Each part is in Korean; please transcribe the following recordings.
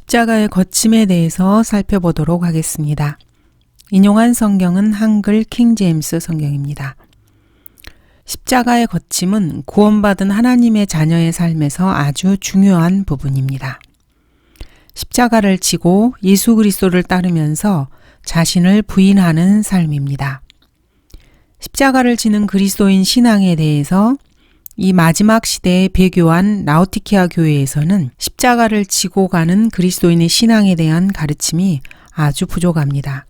십자가의 거침에 대해서 살펴보도록 하겠습니다. 인용한 성경은 한글 킹제임스 성경입니다. 십자가의 거침은 구원받은 하나님의 자녀의 삶에서 아주 중요한 부분입니다. 십자가를 지고 예수 그리스도를 따르면서 자신을 부인하는 삶입니다. 십자가를 지는 그리스도인 신앙에 대해서 이 마지막 시대에 배교한 라오디케아 교회에서는 십자가를 지고 가는 그리스도인의 신앙에 대한 가르침이 아주 부족합니다.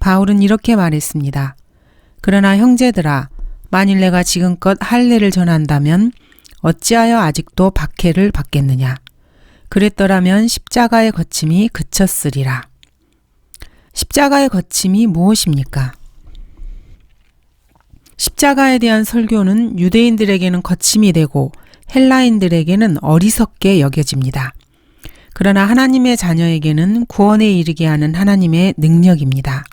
바울은 이렇게 말했습니다. 그러나 형제들아, 만일 내가 지금껏 할례를 전한다면 어찌하여 아직도 박해를 받겠느냐. 그랬더라면 십자가의 거침이 그쳤으리라. 십자가의 거침이 무엇입니까? 십자가에 대한 설교는 유대인들에게는 거침이 되고 헬라인들에게는 어리석게 여겨집니다. 그러나 하나님의 자녀에게는 구원에 이르게 하는 하나님의 능력입니다.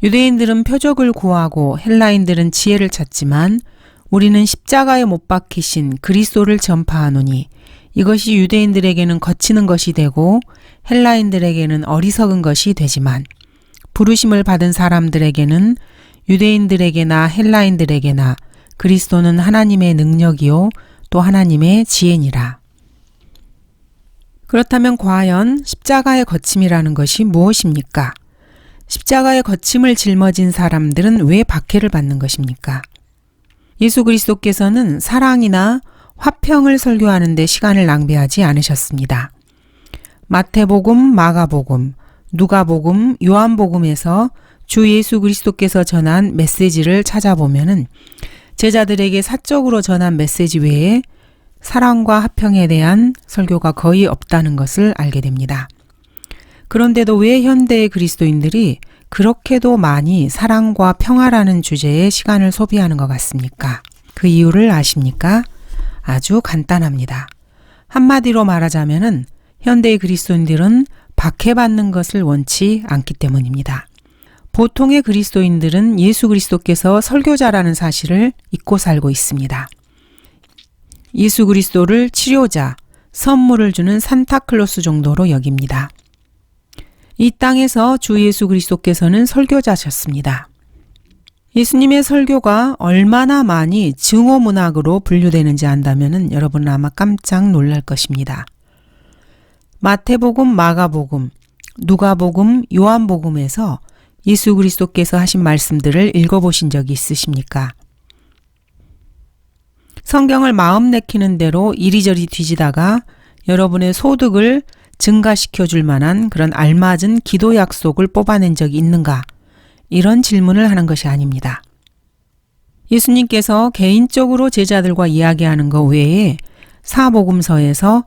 유대인들은 표적을 구하고 헬라인들은 지혜를 찾지만 우리는 십자가에 못 박히신 그리스도를 전파하노니 이것이 유대인들에게는 거치는 것이 되고 헬라인들에게는 어리석은 것이 되지만 부르심을 받은 사람들에게는 유대인들에게나 헬라인들에게나 그리스도는 하나님의 능력이요 또 하나님의 지혜니라. 그렇다면 과연 십자가의 거침이라는 것이 무엇입니까? 십자가의 거침을 짊어진 사람들은 왜 박해를 받는 것입니까? 예수 그리스도께서는 사랑이나 화평을 설교하는 데 시간을 낭비하지 않으셨습니다. 마태복음, 마가복음, 누가복음, 요한복음에서 주 예수 그리스도께서 전한 메시지를 찾아보면은 제자들에게 사적으로 전한 메시지 외에 사랑과 화평에 대한 설교가 거의 없다는 것을 알게 됩니다. 그런데도 왜 현대의 그리스도인들이 그렇게도 많이 사랑과 평화라는 주제에 시간을 소비하는 것 같습니까? 그 이유를 아십니까? 아주 간단합니다. 한마디로 말하자면은 현대의 그리스도인들은 박해받는 것을 원치 않기 때문입니다. 보통의 그리스도인들은 예수 그리스도께서 설교자라는 사실을 잊고 살고 있습니다. 예수 그리스도를 치료자, 선물을 주는 산타클로스 정도로 여깁니다. 이 땅에서 주 예수 그리스도께서는 설교자셨습니다. 예수님의 설교가 얼마나 많이 증오문학으로 분류되는지 안다면 여러분은 아마 깜짝 놀랄 것입니다. 마태복음, 마가복음, 누가복음, 요한복음에서 예수 그리스도께서 하신 말씀들을 읽어보신 적이 있으십니까? 성경을 마음 내키는 대로 이리저리 뒤지다가 여러분의 소득을 증가시켜 줄 만한 그런 알맞은 기도 약속을 뽑아낸 적이 있는가? 이런 질문을 하는 것이 아닙니다. 예수님께서 개인적으로 제자들과 이야기하는 것 외에 사복음서에서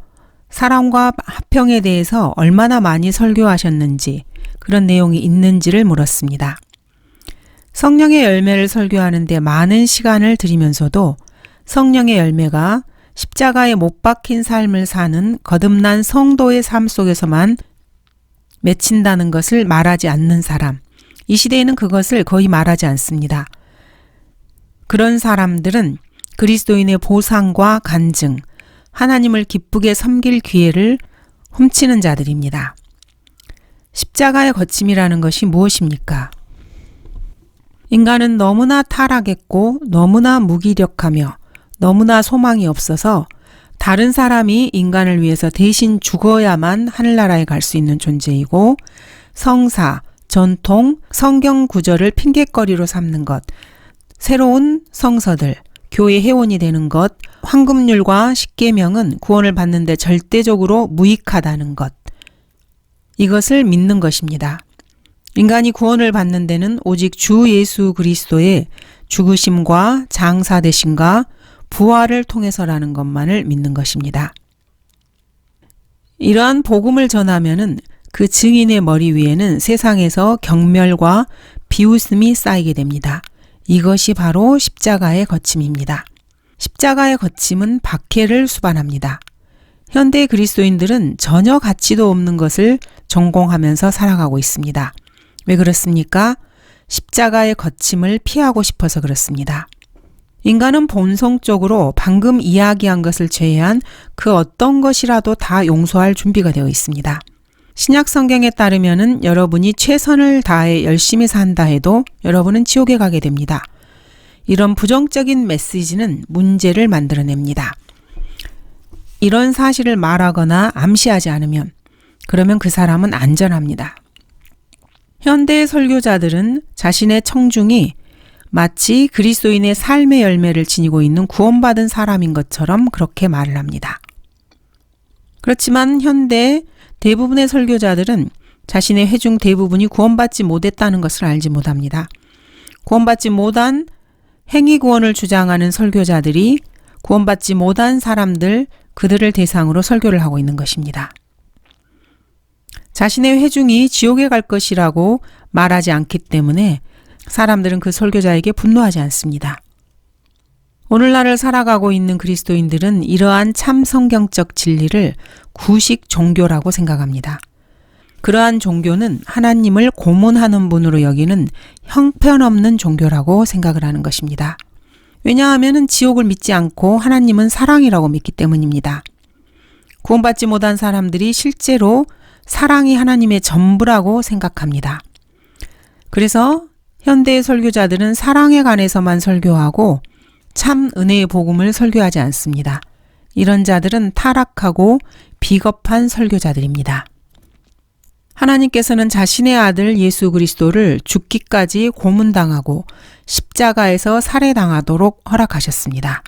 사랑과 화평에 대해서 얼마나 많이 설교하셨는지 그런 내용이 있는지를 물었습니다. 성령의 열매를 설교하는 데 많은 시간을 들이면서도 성령의 열매가 십자가에 못 박힌 삶을 사는 거듭난 성도의 삶 속에서만 맺힌다는 것을 말하지 않는 사람, 이 시대에는 그것을 거의 말하지 않습니다. 그런 사람들은 그리스도인의 보상과 간증, 하나님을 기쁘게 섬길 기회를 훔치는 자들입니다. 십자가의 거침이라는 것이 무엇입니까? 인간은 너무나 타락했고 너무나 무기력하며 너무나 소망이 없어서 다른 사람이 인간을 위해서 대신 죽어야만 하늘나라에 갈 수 있는 존재이고 성사, 전통, 성경 구절을 핑곗거리로 삼는 것, 새로운 성서들, 교회 회원이 되는 것, 황금률과 십계명은 구원을 받는 데 절대적으로 무익하다는 것, 이것을 믿는 것입니다. 인간이 구원을 받는 데는 오직 주 예수 그리스도의 죽으심과 장사되심과 부활을 통해서라는 것만을 믿는 것입니다. 이러한 복음을 전하면은 그 증인의 머리 위에는 세상에서 경멸과 비웃음이 쌓이게 됩니다. 이것이 바로 십자가의 거침입니다. 십자가의 거침은 박해를 수반합니다. 현대 그리스도인들은 전혀 가치도 없는 것을 전공하면서 살아가고 있습니다. 왜 그렇습니까? 십자가의 거침을 피하고 싶어서 그렇습니다. 인간은 본성적으로 방금 이야기한 것을 제외한 그 어떤 것이라도 다 용서할 준비가 되어 있습니다. 신약 성경에 따르면은 여러분이 최선을 다해 열심히 산다 해도 여러분은 지옥에 가게 됩니다. 이런 부정적인 메시지는 문제를 만들어냅니다. 이런 사실을 말하거나 암시하지 않으면 그러면 그 사람은 안전합니다. 현대의 설교자들은 자신의 청중이 마치 그리스도인의 삶의 열매를 지니고 있는 구원받은 사람인 것처럼 그렇게 말을 합니다. 그렇지만 현대 대부분의 설교자들은 자신의 회중 대부분이 구원받지 못했다는 것을 알지 못합니다. 구원받지 못한 행위 구원을 주장하는 설교자들이 구원받지 못한 사람들, 그들을 대상으로 설교를 하고 있는 것입니다. 자신의 회중이 지옥에 갈 것이라고 말하지 않기 때문에 사람들은 그 설교자에게 분노하지 않습니다. 오늘날을 살아가고 있는 그리스도인들은 이러한 참 성경적 진리를 구식 종교라고 생각합니다. 그러한 종교는 하나님을 고문하는 분으로 여기는 형편없는 종교라고 생각을 하는 것입니다. 왜냐하면 지옥을 믿지 않고 하나님은 사랑이라고 믿기 때문입니다. 구원받지 못한 사람들이 실제로 사랑이 하나님의 전부라고 생각합니다. 그래서 현대의 설교자들은 사랑에 관해서만 설교하고 참 은혜의 복음을 설교하지 않습니다. 이런 자들은 타락하고 비겁한 설교자들입니다. 하나님께서는 자신의 아들 예수 그리스도를 죽기까지 고문당하고 십자가에서 살해당하도록 허락하셨습니다.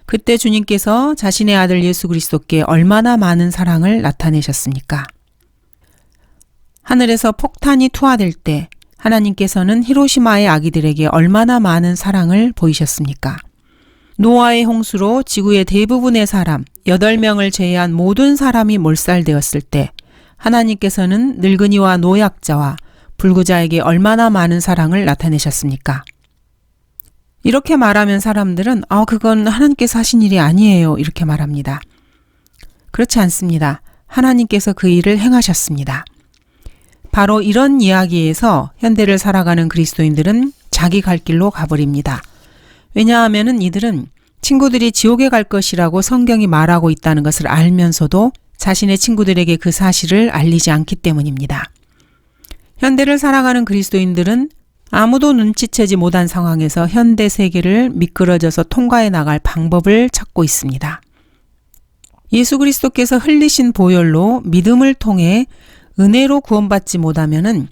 그때 주님께서 자신의 아들 예수 그리스도께 얼마나 많은 사랑을 나타내셨습니까? 하늘에서 폭탄이 투하될 때 하나님께서는 히로시마의 아기들에게 얼마나 많은 사랑을 보이셨습니까? 노아의 홍수로 지구의 대부분의 사람, 8명을 제외한 모든 사람이 몰살되었을 때 하나님께서는 늙은이와 노약자와 불구자에게 얼마나 많은 사랑을 나타내셨습니까? 이렇게 말하면 사람들은 그건 하나님께서 하신 일이 아니에요. 이렇게 말합니다. 그렇지 않습니다. 하나님께서 그 일을 행하셨습니다. 바로 이런 이야기에서 현대를 살아가는 그리스도인들은 자기 갈 길로 가버립니다. 왜냐하면 이들은 친구들이 지옥에 갈 것이라고 성경이 말하고 있다는 것을 알면서도 자신의 친구들에게 그 사실을 알리지 않기 때문입니다. 현대를 살아가는 그리스도인들은 아무도 눈치채지 못한 상황에서 현대 세계를 미끄러져서 통과해 나갈 방법을 찾고 있습니다. 예수 그리스도께서 흘리신 보혈로 믿음을 통해 은혜로 구원받지 못하면은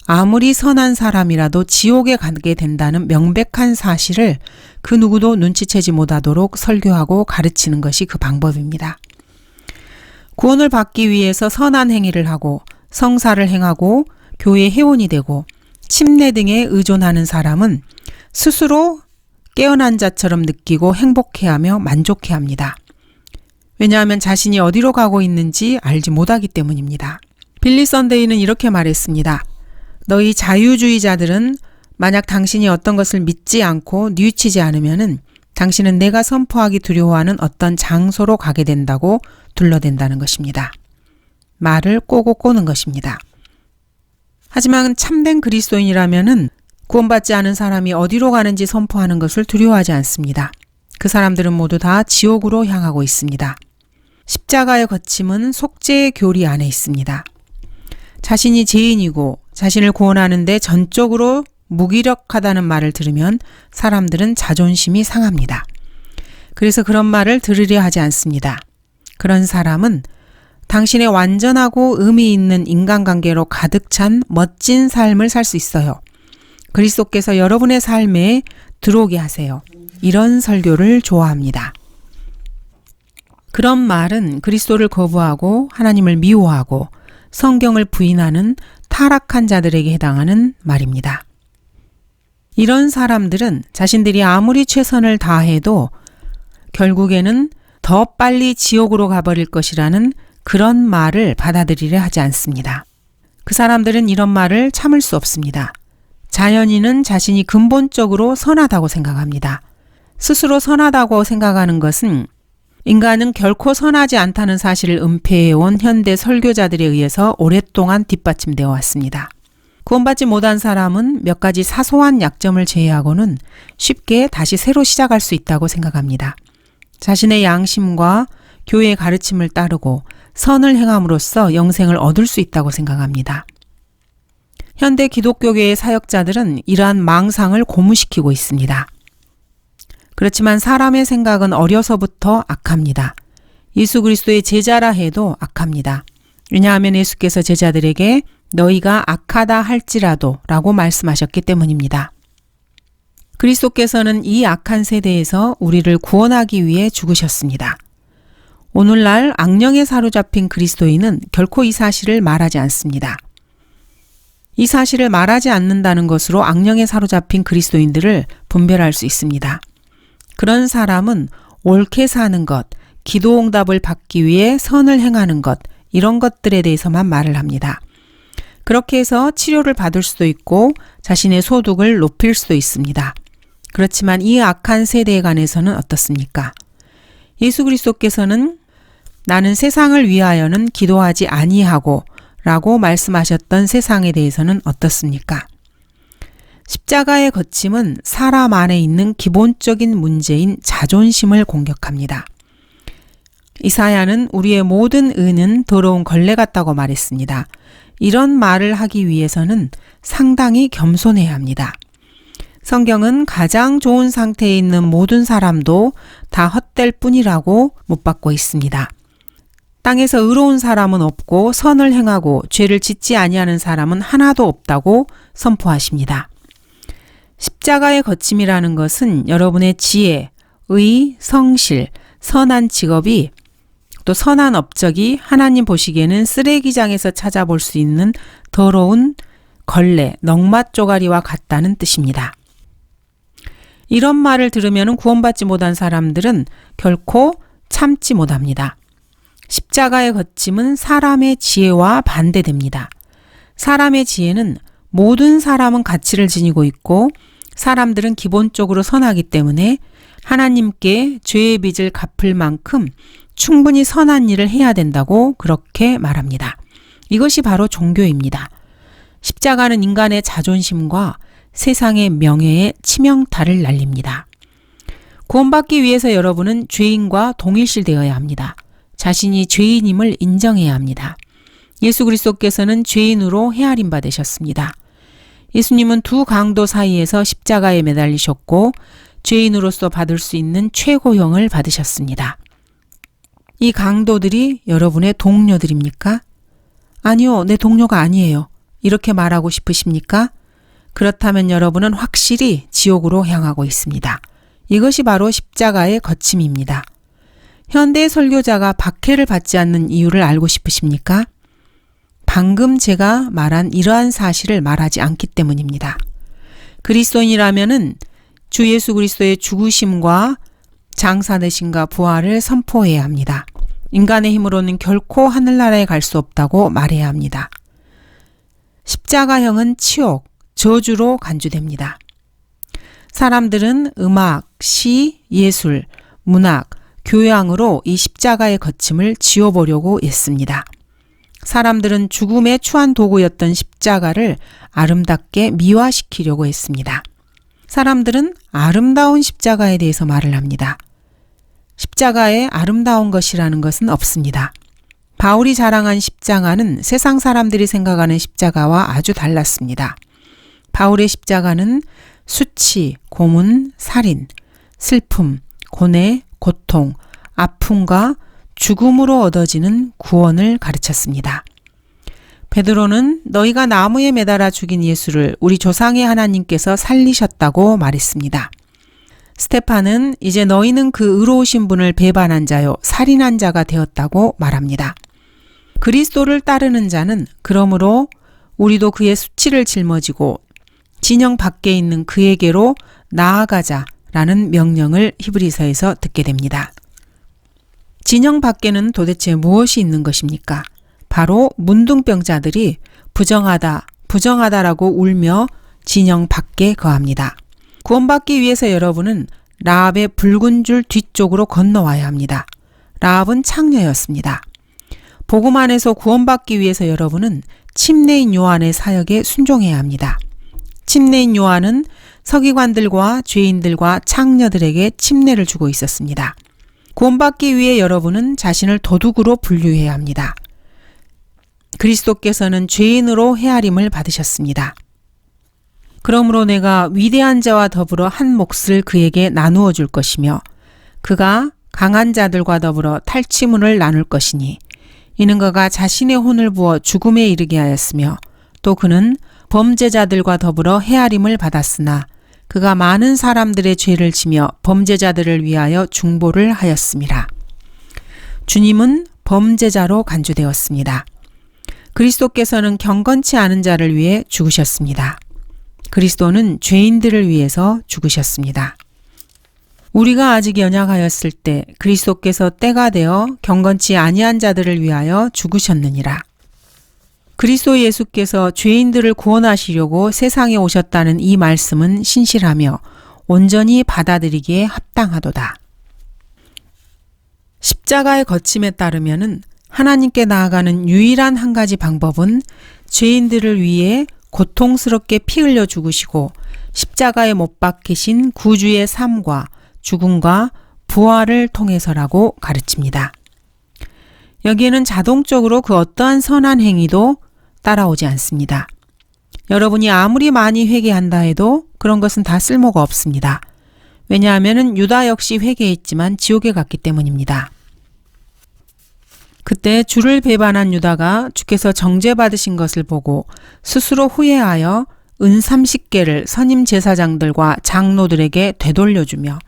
아무리 선한 사람이라도 지옥에 가게 된다는 명백한 사실을 그 누구도 눈치채지 못하도록 설교하고 가르치는 것이 그 방법입니다. 구원을 받기 위해서 선한 행위를 하고 성사를 행하고 교회 회원이 되고 침례 등에 의존하는 사람은 스스로 깨어난 자처럼 느끼고 행복해하며 만족해합니다. 왜냐하면 자신이 어디로 가고 있는지 알지 못하기 때문입니다. 빌리 선데이는 이렇게 말했습니다. 너희 자유주의자들은 만약 당신이 어떤 것을 믿지 않고 뉘우치지 않으면은 당신은 내가 선포하기 두려워하는 어떤 장소로 가게 된다고 둘러댄다는 것입니다. 말을 꼬고 꼬는 것입니다. 하지만 참된 그리스도인이라면은 구원받지 않은 사람이 어디로 가는지 선포하는 것을 두려워하지 않습니다. 그 사람들은 모두 다 지옥으로 향하고 있습니다. 십자가의 거침은 속죄의 교리 안에 있습니다. 자신이 죄인이고 자신을 구원하는데 전적으로 무기력하다는 말을 들으면 사람들은 자존심이 상합니다. 그래서 그런 말을 들으려 하지 않습니다. 그런 사람은 당신의 완전하고 의미 있는 인간관계로 가득 찬 멋진 삶을 살 수 있어요. 그리스도께서 여러분의 삶에 들어오게 하세요. 이런 설교를 좋아합니다. 그런 말은 그리스도를 거부하고 하나님을 미워하고 성경을 부인하는 타락한 자들에게 해당하는 말입니다. 이런 사람들은 자신들이 아무리 최선을 다해도 결국에는 더 빨리 지옥으로 가버릴 것이라는 그런 말을 받아들이려 하지 않습니다. 그 사람들은 이런 말을 참을 수 없습니다. 자연인은 자신이 근본적으로 선하다고 생각합니다. 스스로 선하다고 생각하는 것은 인간은 결코 선하지 않다는 사실을 은폐해온 현대 설교자들에 의해서 오랫동안 뒷받침되어 왔습니다. 구원받지 못한 사람은 몇 가지 사소한 약점을 제외하고는 쉽게 다시 새로 시작할 수 있다고 생각합니다. 자신의 양심과 교회의 가르침을 따르고 선을 행함으로써 영생을 얻을 수 있다고 생각합니다. 현대 기독교계의 사역자들은 이러한 망상을 고무시키고 있습니다. 그렇지만 사람의 생각은 어려서부터 악합니다. 예수 그리스도의 제자라 해도 악합니다. 왜냐하면 예수께서 제자들에게 너희가 악하다 할지라도 라고 말씀하셨기 때문입니다. 그리스도께서는 이 악한 세대에서 우리를 구원하기 위해 죽으셨습니다. 오늘날 악령에 사로잡힌 그리스도인은 결코 이 사실을 말하지 않습니다. 이 사실을 말하지 않는다는 것으로 악령에 사로잡힌 그리스도인들을 분별할 수 있습니다. 그런 사람은 옳게 사는 것, 기도응답을 받기 위해 선을 행하는 것, 이런 것들에 대해서만 말을 합니다. 그렇게 해서 치료를 받을 수도 있고 자신의 소득을 높일 수도 있습니다. 그렇지만 이 악한 세대에 관해서는 어떻습니까? 예수 그리스도께서는 나는 세상을 위하여는 기도하지 아니하고 라고 말씀하셨던 세상에 대해서는 어떻습니까? 십자가의 거침은 사람 안에 있는 기본적인 문제인 자존심을 공격합니다. 이사야는 우리의 모든 의는 더러운 걸레 같다고 말했습니다. 이런 말을 하기 위해서는 상당히 겸손해야 합니다. 성경은 가장 좋은 상태에 있는 모든 사람도 다 헛될 뿐이라고 못 받고 있습니다. 땅에서 의로운 사람은 없고 선을 행하고 죄를 짓지 아니하는 사람은 하나도 없다고 선포하십니다. 십자가의 거침이라는 것은 여러분의 지혜, 의, 성실, 선한 직업이 또 선한 업적이 하나님 보시기에는 쓰레기장에서 찾아볼 수 있는 더러운 걸레, 넝맛 쪼가리와 같다는 뜻입니다. 이런 말을 들으면 구원받지 못한 사람들은 결코 참지 못합니다. 십자가의 거침은 사람의 지혜와 반대됩니다. 사람의 지혜는 모든 사람은 가치를 지니고 있고 사람들은 기본적으로 선하기 때문에 하나님께 죄의 빚을 갚을 만큼 충분히 선한 일을 해야 된다고 그렇게 말합니다. 이것이 바로 종교입니다. 십자가는 인간의 자존심과 세상의 명예에 치명타를 날립니다. 구원받기 위해서 여러분은 죄인과 동일시되어야 합니다. 자신이 죄인임을 인정해야 합니다. 예수 그리스도께서는 죄인으로 헤아림 받으셨습니다. 예수님은 두 강도 사이에서 십자가에 매달리셨고 죄인으로서 받을 수 있는 최고형을 받으셨습니다. 이 강도들이 여러분의 동료들입니까? 아니요, 내 동료가 아니에요. 이렇게 말하고 싶으십니까? 그렇다면 여러분은 확실히 지옥으로 향하고 있습니다. 이것이 바로 십자가의 거침입니다. 현대 설교자가 박해를 받지 않는 이유를 알고 싶으십니까? 방금 제가 말한 이러한 사실을 말하지 않기 때문입니다. 그리스도인이라면은 주 예수 그리스도의 죽으심과 장사되심과 부활을 선포해야 합니다. 인간의 힘으로는 결코 하늘나라에 갈 수 없다고 말해야 합니다. 십자가형은 치욕, 저주로 간주됩니다. 사람들은 음악, 시, 예술, 문학, 교양으로 이 십자가의 거침을 지워보려고 했습니다. 사람들은 죽음의 추한 도구였던 십자가를 아름답게 미화시키려고 했습니다. 사람들은 아름다운 십자가에 대해서 말을 합니다. 십자가에 아름다운 것이라는 것은 없습니다. 바울이 자랑한 십자가는 세상 사람들이 생각하는 십자가와 아주 달랐습니다. 바울의 십자가는 수치, 고문, 살인, 슬픔, 고뇌, 고통, 아픔과 죽음으로 얻어지는 구원을 가르쳤습니다. 베드로는 너희가 나무에 매달아 죽인 예수를 우리 조상의 하나님께서 살리셨다고 말했습니다. 스테판은 이제 너희는 그 의로우신 분을 배반한 자요 살인한 자가 되었다고 말합니다. 그리스도를 따르는 자는 그러므로 우리도 그의 수치를 짊어지고 진영 밖에 있는 그에게로 나아가자라는 명령을 히브리서에서 듣게 됩니다. 진영 밖에는 도대체 무엇이 있는 것입니까? 바로 문둥병자들이 부정하다, 부정하다라고 울며 진영 밖에 거합니다. 구원받기 위해서 여러분은 라합의 붉은 줄 뒤쪽으로 건너와야 합니다. 라합은 창녀였습니다. 복음 안에서 구원받기 위해서 여러분은 침례인 요한의 사역에 순종해야 합니다. 침례인 요한은 서기관들과 죄인들과 창녀들에게 침례를 주고 있었습니다. 구원받기 위해 여러분은 자신을 도둑으로 분류해야 합니다. 그리스도께서는 죄인으로 헤아림을 받으셨습니다. 그러므로 내가 위대한 자와 더불어 한 몫을 그에게 나누어 줄 것이며 그가 강한 자들과 더불어 탈취문을 나눌 것이니 이는 그가 자신의 혼을 부어 죽음에 이르게 하였으며 또 그는 범죄자들과 더불어 헤아림을 받았으나 그가 많은 사람들의 죄를 지며 범죄자들을 위하여 중보를 하였음이라. 주님은 범죄자로 간주되었습니다. 그리스도께서는 경건치 않은 자를 위해 죽으셨습니다. 그리스도는 죄인들을 위해서 죽으셨습니다. 우리가 아직 연약하였을 때 그리스도께서 때가 되어 경건치 아니한 자들을 위하여 죽으셨느니라. 그리스도 예수께서 죄인들을 구원하시려고 세상에 오셨다는 이 말씀은 신실하며 온전히 받아들이기에 합당하도다. 십자가의 거침에 따르면은 하나님께 나아가는 유일한 한 가지 방법은 죄인들을 위해 고통스럽게 피 흘려 죽으시고 십자가에 못 박히신 구주의 삶과 죽음과 부활을 통해서라고 가르칩니다. 여기에는 자동적으로 그 어떠한 선한 행위도 따라오지 않습니다. 여러분이 아무리 많이 회개한다 해도 그런 것은 다 쓸모가 없습니다. 왜냐하면 유다 역시 회개했지만 지옥에 갔기 때문입니다. 그때 주를 배반한 유다가 주께서 정죄받으신 것을 보고 스스로 후회하여 은 30개를 선임 제사장들과 장로들에게 되돌려주며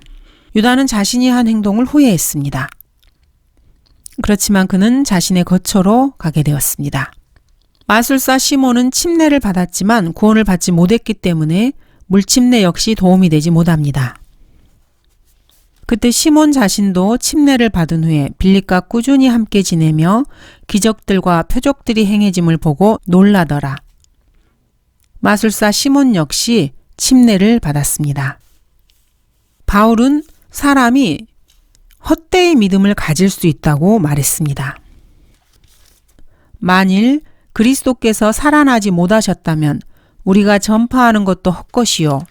유다는 자신이 한 행동을 후회했습니다. 그렇지만 그는 자신의 거처로 가게 되었습니다. 마술사 시몬은 침례를 받았지만 구원을 받지 못했기 때문에 물침례 역시 도움이 되지 못합니다. 그때 시몬 자신도 침례를 받은 후에 빌립과 꾸준히 함께 지내며 기적들과 표적들이 행해짐을 보고 놀라더라. 마술사 시몬 역시 침례를 받았습니다. 바울은 사람이 헛되이 믿음을 가질 수 있다고 말했습니다. 만일 그리스도께서 살아나지 못하셨다면 우리가 전파하는 것도 헛것이요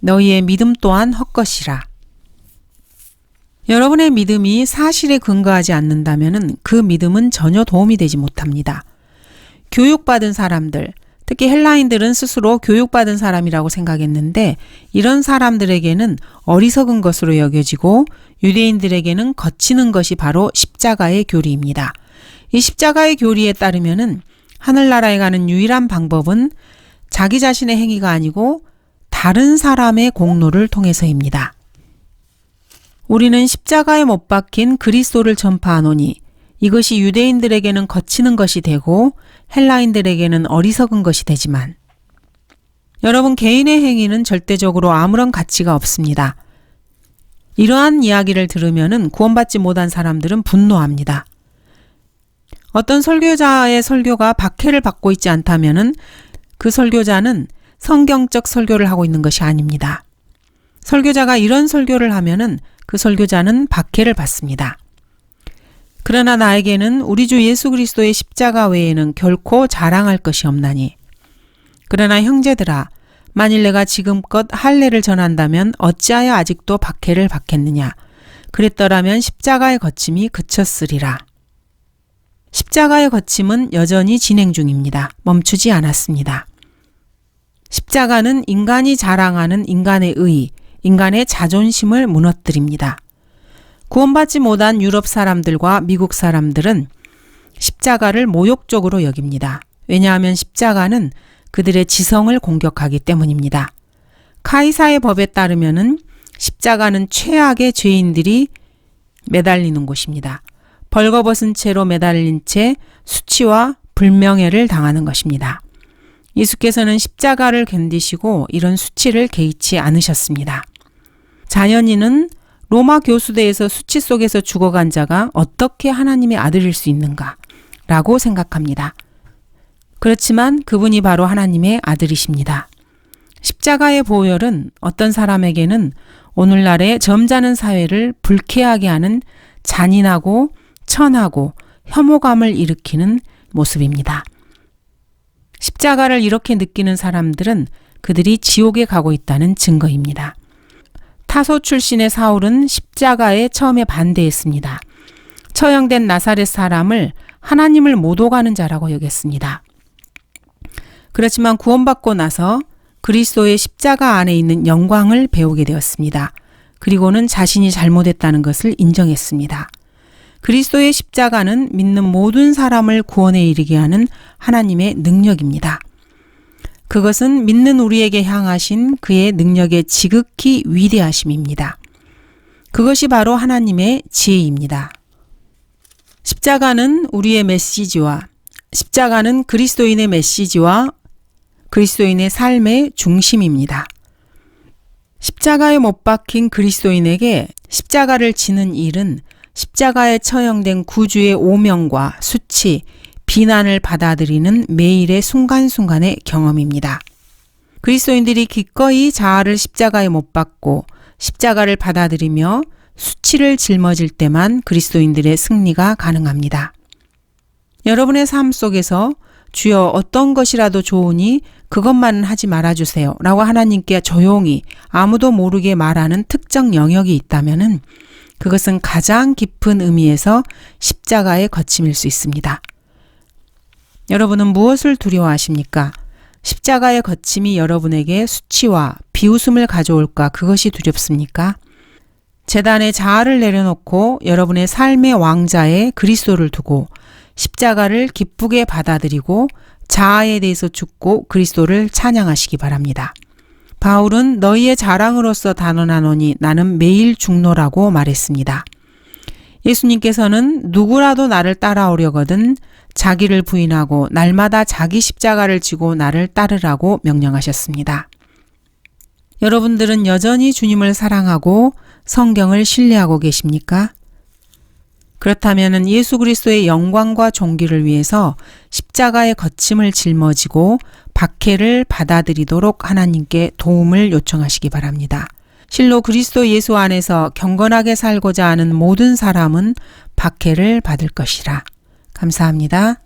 너희의 믿음 또한 헛것이라. 여러분의 믿음이 사실에 근거하지 않는다면 그 믿음은 전혀 도움이 되지 못합니다. 교육받은 사람들, 특히 헬라인들은 스스로 교육받은 사람이라고 생각했는데 이런 사람들에게는 어리석은 것으로 여겨지고 유대인들에게는 거치는 것이 바로 십자가의 교리입니다. 이 십자가의 교리에 따르면은 하늘나라에 가는 유일한 방법은 자기 자신의 행위가 아니고 다른 사람의 공로를 통해서입니다. 우리는 십자가에 못 박힌 그리스도를 전파하노니 이것이 유대인들에게는 거치는 것이 되고 헬라인들에게는 어리석은 것이 되지만 여러분 개인의 행위는 절대적으로 아무런 가치가 없습니다. 이러한 이야기를 들으면 구원받지 못한 사람들은 분노합니다. 어떤 설교자의 설교가 박해를 받고 있지 않다면 그 설교자는 성경적 설교를 하고 있는 것이 아닙니다. 설교자가 이런 설교를 하면 그 설교자는 박해를 받습니다. 그러나 나에게는 우리 주 예수 그리스도의 십자가 외에는 결코 자랑할 것이 없나니. 그러나 형제들아, 만일 내가 지금껏 할례를 전한다면 어찌하여 아직도 박해를 받겠느냐. 그랬더라면 십자가의 거침이 그쳤으리라. 십자가의 거침은 여전히 진행 중입니다. 멈추지 않았습니다. 십자가는 인간이 자랑하는 인간의 의, 인간의 자존심을 무너뜨립니다. 구원받지 못한 유럽 사람들과 미국 사람들은 십자가를 모욕적으로 여깁니다. 왜냐하면 십자가는 그들의 지성을 공격하기 때문입니다. 카이사의 법에 따르면은 십자가는 최악의 죄인들이 매달리는 곳입니다. 벌거벗은 채로 매달린 채 수치와 불명예를 당하는 것입니다. 예수께서는 십자가를 견디시고 이런 수치를 개의치 않으셨습니다. 자연인은 로마 교수대에서 수치 속에서 죽어간 자가 어떻게 하나님의 아들일 수 있는가 라고 생각합니다. 그렇지만 그분이 바로 하나님의 아들이십니다. 십자가의 보혈은 어떤 사람에게는 오늘날의 점잖은 사회를 불쾌하게 하는 잔인하고 천하고 혐오감을 일으키는 모습입니다. 십자가를 이렇게 느끼는 사람들은 그들이 지옥에 가고 있다는 증거입니다. 타소 출신의 사울은 십자가에 처음에 반대했습니다. 처형된 나사렛 사람을 하나님을 못 오가는 자라고 여겼습니다. 그렇지만 구원받고 나서 그리스도의 십자가 안에 있는 영광을 배우게 되었습니다. 그리고는 자신이 잘못했다는 것을 인정했습니다. 그리스도의 십자가는 믿는 모든 사람을 구원에 이르게 하는 하나님의 능력입니다. 그것은 믿는 우리에게 향하신 그의 능력의 지극히 위대하심입니다. 그것이 바로 하나님의 지혜입니다. 십자가는 우리의 메시지와 십자가는 그리스도인의 메시지와 그리스도인의 삶의 중심입니다. 십자가에 못 박힌 그리스도인에게 십자가를 지는 일은 십자가에 처형된 구주의 오명과 수치, 비난을 받아들이는 매일의 순간순간의 경험입니다. 그리스도인들이 기꺼이 자아를 십자가에 못 박고 십자가를 받아들이며 수치를 짊어질 때만 그리스도인들의 승리가 가능합니다. 여러분의 삶 속에서 주여 어떤 것이라도 좋으니 그것만은 하지 말아주세요 라고 하나님께 조용히 아무도 모르게 말하는 특정 영역이 있다면 그것은 가장 깊은 의미에서 십자가의 거침일 수 있습니다. 여러분은 무엇을 두려워하십니까? 십자가의 거침이 여러분에게 수치와 비웃음을 가져올까 그것이 두렵습니까? 제단에 자아를 내려놓고 여러분의 삶의 왕자에 그리스도를 두고 십자가를 기쁘게 받아들이고 자아에 대해서 죽고 그리스도를 찬양하시기 바랍니다. 바울은 너희의 자랑으로서 단언하노니 나는 매일 죽노라고 말했습니다. 예수님께서는 누구라도 나를 따라오려거든 자기를 부인하고 날마다 자기 십자가를 지고 나를 따르라고 명령하셨습니다. 여러분들은 여전히 주님을 사랑하고 성경을 신뢰하고 계십니까? 그렇다면 예수 그리스도의 영광과 존귀를 위해서 십자가의 거침을 짊어지고 박해를 받아들이도록 하나님께 도움을 요청하시기 바랍니다. 실로 그리스도 예수 안에서 경건하게 살고자 하는 모든 사람은 박해를 받을 것이라. 감사합니다.